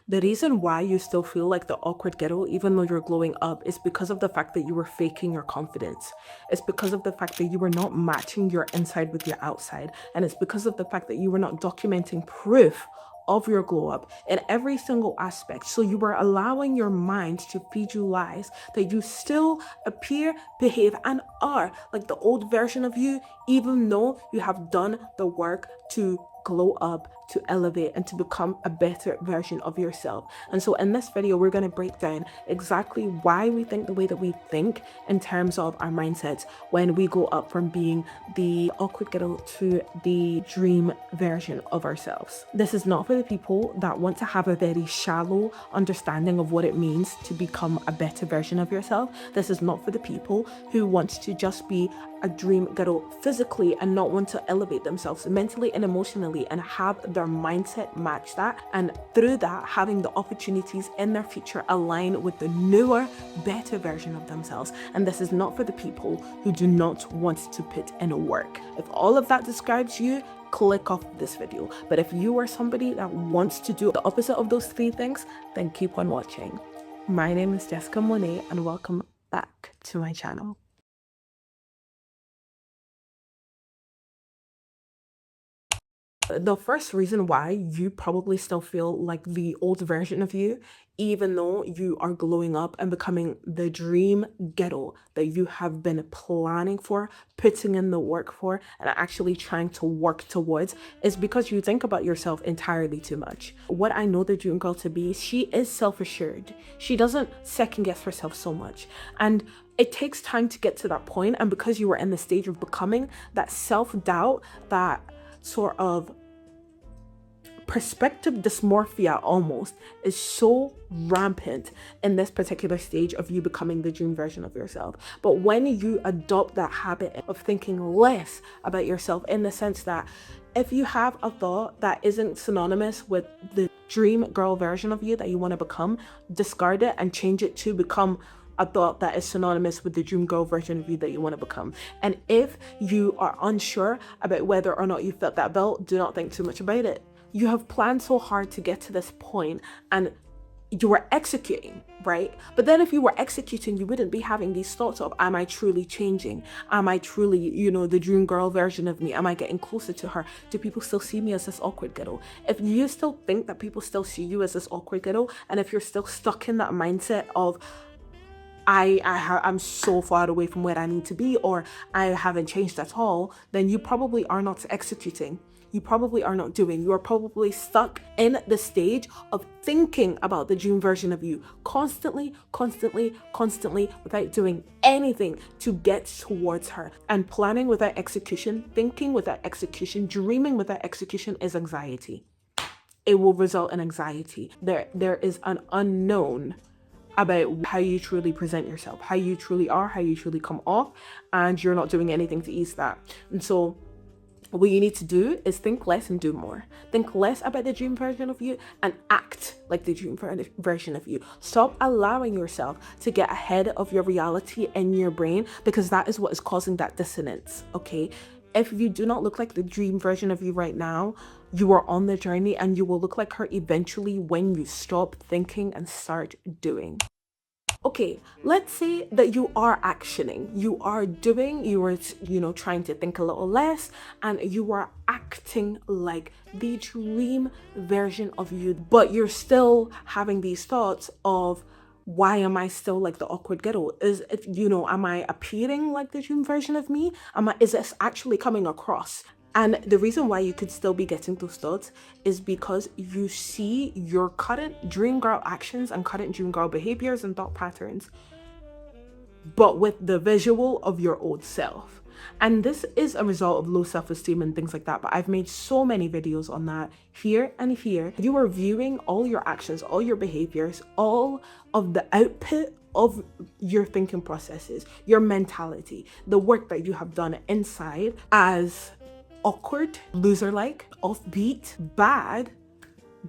The reason why you still feel like the awkward ghetto, even though you're glowing up, is because of the fact that you were faking your confidence. It's because of the fact that you were not matching your inside with your outside. And it's because of the fact that you were not documenting proof of your glow up in every single aspect. So you were allowing your mind to feed you lies that you still appear, behave, and are like the old version of you, even though you have done the work to glow up, to elevate, and to become a better version of yourself. And so in this video, we're going to break down exactly why we think the way that we think in terms of our mindsets when we go up from being the awkward ghetto to the dream version of ourselves. This is not for the people that want to have a very shallow understanding of what it means to become a better version of yourself. This is not for the people who want to just be a dream ghetto physically and not want to elevate themselves mentally and emotionally and have their mindset match that, and through that having the opportunities in their future align with the newer, better version of themselves. And this is not for the people who do not want to put in work. If all of that describes you, click off this video. But if you are somebody that wants to do the opposite of those three things, then keep on watching. My name is Jessica Monet and welcome back to my channel. The first reason why you probably still feel like the old version of you, even though you are glowing up and becoming the dream ghetto that you have been planning for, putting in the work for, and actually trying to work towards, is because you think about yourself entirely too much. What I know the dream girl to be, she is self-assured. She doesn't second guess herself so much. And it takes time to get to that point. And because you were in the stage of becoming, that self-doubt, that sort of perspective dysmorphia almost is so rampant in this particular stage of you becoming the dream version of yourself. But when you adopt that habit of thinking less about yourself, in the sense that if you have a thought that isn't synonymous with the dream girl version of you that you want to become, discard it and change it to become a thought that is synonymous with the dream girl version of you that you want to become. And if you are unsure about whether or not you felt that belt, do not think too much about it. You have planned so hard to get to this point and you were executing, right? But then if you were executing, you wouldn't be having these thoughts of, am I truly changing? Am I truly, the dream girl version of me? Am I getting closer to her? Do people still see me as this awkward ghetto? If you still think that people still see you as this awkward ghetto, and if you're still stuck in that mindset of, I'm so far away from where I need to be, or I haven't changed at all, then you probably are not executing. You probably are not doing. You are probably stuck in the stage of thinking about the dream version of you constantly, without doing anything to get towards her. And planning without execution, thinking without execution, dreaming without execution is anxiety. It will result in anxiety. There is an unknown about how you truly present yourself, how you truly are, how you truly come off, and you're not doing anything to ease that. And so what you need to do is think less and do more. Think less about the dream version of you and act like the dream version of you. Stop allowing yourself to get ahead of your reality in your brain, because that is what is causing that dissonance, okay? If you do not look like the dream version of you right now, you are on the journey and you will look like her eventually when you stop thinking and start doing. Okay, let's say that you are actioning, you are doing, you are, trying to think a little less, and you are acting like the dream version of you, but you're still having these thoughts of, why am I still like the awkward ghetto? Am I appearing like the dream version of me? Is this actually coming across? And the reason why you could still be getting those thoughts is because you see your current dream girl actions and current dream girl behaviors and thought patterns, but with the visual of your old self. And this is a result of low self-esteem and things like that. But I've made so many videos on that here and here. You are viewing all your actions, all your behaviors, all of the output of your thinking processes, your mentality, the work that you have done inside as awkward, loser-like, offbeat, bad,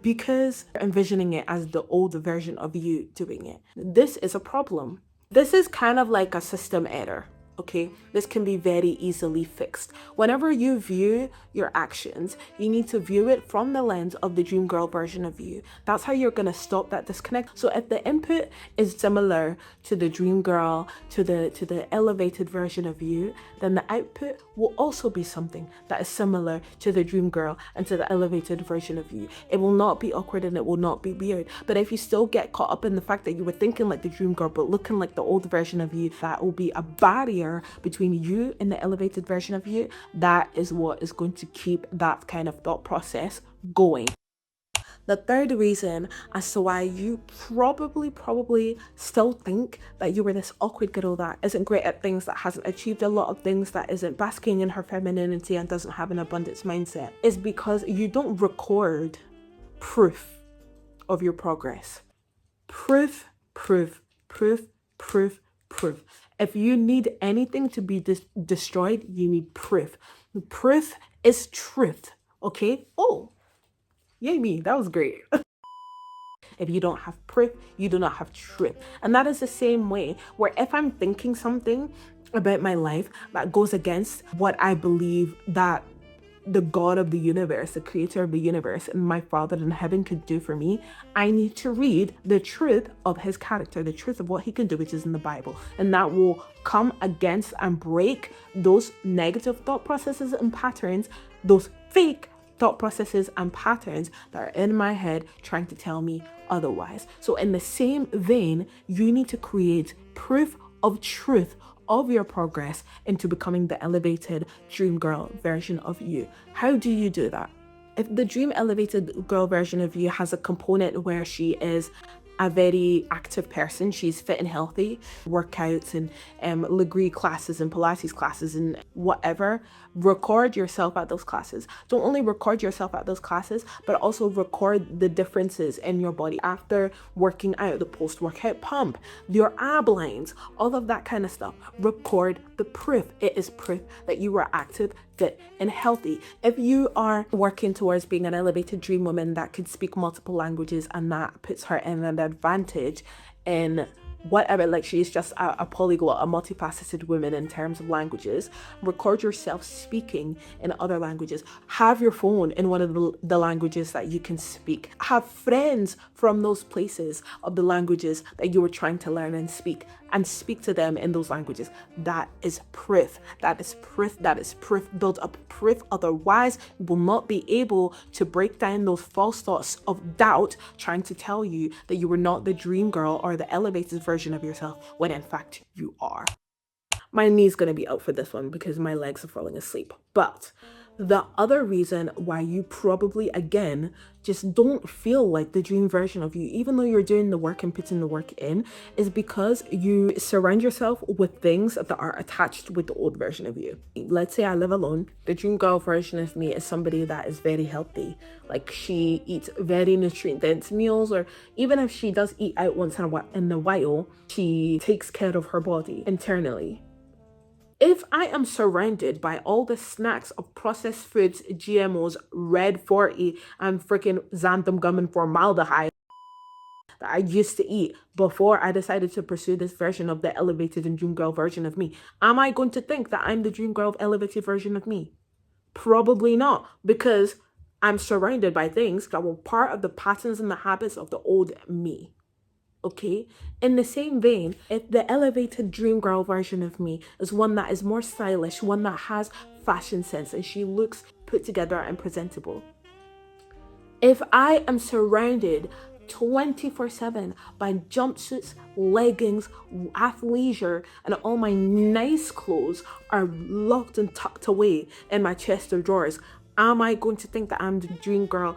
because you're envisioning it as the old version of you doing it. This is a problem. This is kind of like a system error, Okay, this can be very easily fixed. Whenever you view your actions, you need to view it from the lens of the dream girl version of you. That's how you're gonna stop that disconnect. So if the input is similar to the dream girl, to the elevated version of you, then the output will also be something that is similar to the dream girl and to the elevated version of you. It will not be awkward and it will not be weird. But if you still get caught up in the fact that you were thinking like the dream girl but looking like the old version of you, that will be a barrier between you and the elevated version of you. That is what is going to keep that kind of thought process going. The third reason as to why you probably still think that you were this awkward girl that isn't great at things, that hasn't achieved a lot of things, that isn't basking in her femininity and doesn't have an abundance mindset, is because you don't record proof of your progress. Proof. If you need anything to be destroyed, you need proof. Proof is truth, okay? Oh, yay me, that was great. If you don't have proof, you do not have truth. And that is the same way where if I'm thinking something about my life that goes against what I believe that the God of the universe, the creator of the universe, and my Father in heaven could do for me, I need to read the truth of his character, the truth of what he can do, which is in the Bible. And that will come against and break those negative thought processes and patterns, those fake thought processes and patterns that are in my head trying to tell me otherwise. So in the same vein, you need to create proof of truth of your progress into becoming the elevated dream girl version of you. How do you do that? If the dream elevated girl version of you has a component where she is a very active person, she's fit and healthy, workouts and Legree classes and Pilates classes and whatever, record yourself at those classes. Don't only record yourself at those classes, but also record the differences in your body after working out, the post-workout pump, your ab lines, all of that kind of stuff. Record the proof. It is proof that you are active, fit, and healthy. If you are working towards being an elevated dream woman that could speak multiple languages and that puts her in an advantage in whatever, like she's just a polyglot, a multifaceted woman in terms of languages, record yourself speaking in other languages. Have your phone in one of the languages that you can speak. Have friends from those places of the languages that you were trying to learn and speak to them in those languages. That is proof. That is proof. That is proof. Build up proof. Otherwise, you will not be able to break down those false thoughts of doubt trying to tell you that you were not the dream girl or the elevated version of yourself when in fact you are. My knee's gonna be out for this one because my legs are falling asleep. But the other reason why you probably, again, just don't feel like the dream version of you, even though you're doing the work and putting the work in, is because you surround yourself with things that are attached with the old version of you. Let's say I live alone. The dream girl version of me is somebody that is very healthy. Like she eats very nutrient-dense meals, or even if she does eat out once in a while, she takes care of her body internally. If I am surrounded by all the snacks of processed foods, GMOs, red 40, and freaking xanthan gum and formaldehyde that I used to eat before I decided to pursue this version of the elevated and dream girl version of me, am I going to think that I'm the dream girl elevated version of me? Probably not, because I'm surrounded by things that were part of the patterns and the habits of the old me. Okay, in the same vein, if the elevated dream girl version of me is one that is more stylish, one that has fashion sense and she looks put together and presentable, if I am surrounded 24/7 by jumpsuits, leggings, athleisure, and all my nice clothes are locked and tucked away in my chest of drawers, am I going to think that I'm the dream girl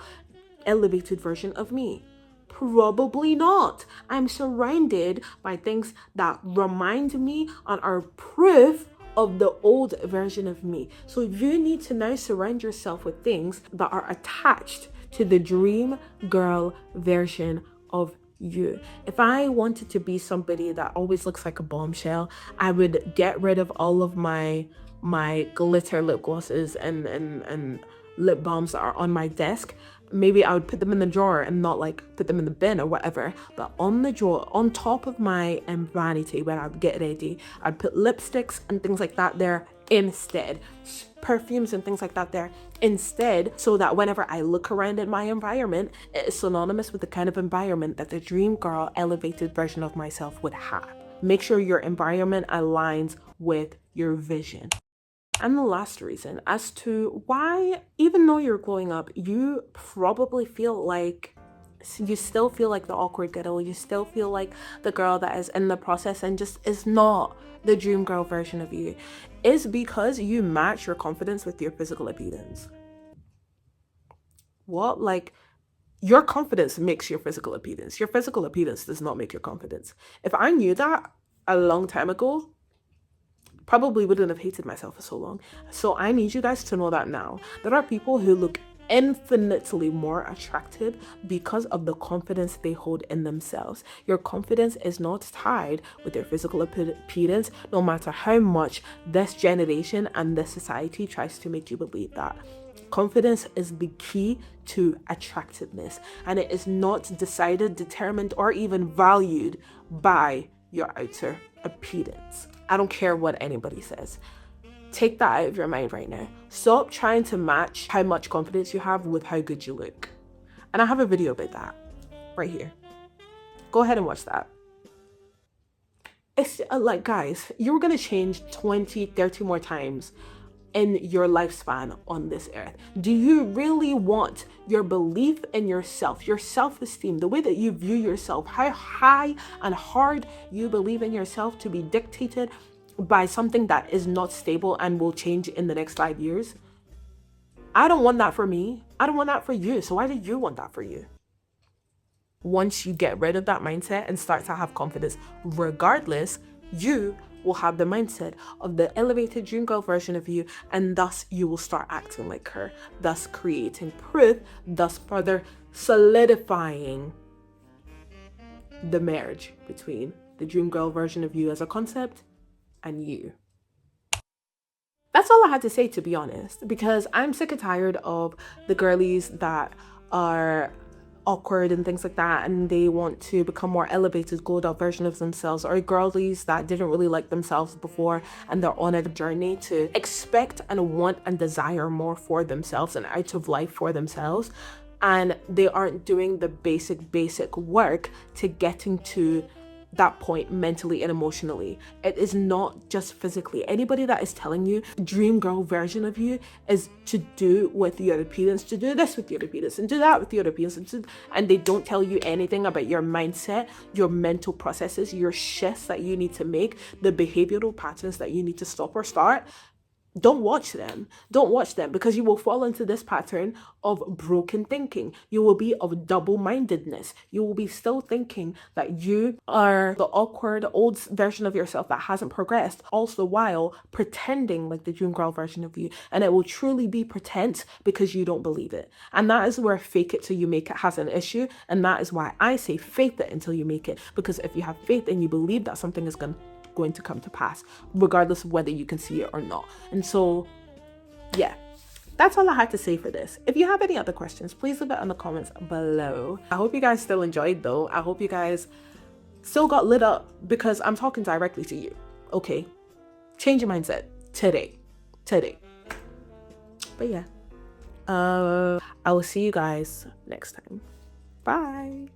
elevated version of me? Probably not. I'm surrounded by things that remind me and are proof of the old version of me. So you need to now surround yourself with things that are attached to the dream girl version of you. If I wanted to be somebody that always looks like a bombshell, I would get rid of all of my glitter lip glosses and lip balms that are on my desk, maybe I would put them in the drawer and not like put them in the bin or whatever, but on the drawer, on top of my vanity when I would get ready, I'd put lipsticks and things like that there instead, perfumes and things like that there instead, so that whenever I look around in my environment, it is synonymous with the kind of environment that the dream girl elevated version of myself would have. Make sure your environment aligns with your vision. And the last reason as to why, even though you're growing up, you probably feel like you still feel like the awkward girl, you still feel like the girl that is in the process and just is not the dream girl version of you, is because you match your confidence with your physical appearance. What? Like, your confidence makes your physical appearance. Your physical appearance does not make your confidence. If I knew that a long time ago, probably wouldn't have hated myself for so long. So I need you guys to know that now. There are people who look infinitely more attractive because of the confidence they hold in themselves. Your confidence is not tied with your physical appearance, no matter how much this generation and this society tries to make you believe that. Confidence is the key to attractiveness, and it is not decided, determined, or even valued by your outer appearance. I don't care what anybody says. Take that out of your mind right now. Stop trying to match how much confidence you have with how good you look. And I have a video about that right here. Go ahead and watch that. It's like, guys, you're going to change 20, 30 more times in your lifespan on this earth. Do you really want your belief in yourself, your self-esteem, the way that you view yourself, how high and hard you believe in yourself, to be dictated by something that is not stable and will change in the next 5 years? I don't want that for me. I don't want that for you. So why do you want that for you? Once you get rid of that mindset and start to have confidence regardless, you will have the mindset of the elevated dream girl version of you, and thus you will start acting like her, thus creating proof, thus further solidifying the marriage between the dream girl version of you as a concept and you. That's all I had to say, to be honest, because I'm sick and tired of the girlies that are awkward and things like that, and they want to become more elevated, gold up version of themselves, or girlies that didn't really like themselves before and they're on a journey to expect and want and desire more for themselves and out of life for themselves, and they aren't doing the basic work to getting to that point mentally and emotionally. It is not just physically. Anybody that is telling you dream girl version of you is to do with your appearance, to do this with your appearance and do that with your appearance, and they don't tell you anything about your mindset, your mental processes, your shifts that you need to make, the behavioral patterns that you need to stop or start. Don't watch them. Don't watch them, because you will fall into this pattern of broken thinking. You will be of double-mindedness. You will be still thinking that you are the awkward old version of yourself that hasn't progressed, also while pretending like the dream girl version of you. And it will truly be pretense because you don't believe it. And that is where fake it till you make it has an issue. And that is why I say faith it until you make it. Because if you have faith and you believe that something is going to come to pass, regardless of whether you can see it or not. And so, yeah, that's all I had to say for this. If you have any other questions, please leave it in the comments below. I hope you guys still enjoyed though. I hope you guys still got lit up, because I'm talking directly to you. Okay, change your mindset today. But yeah, I will see you guys next time. Bye.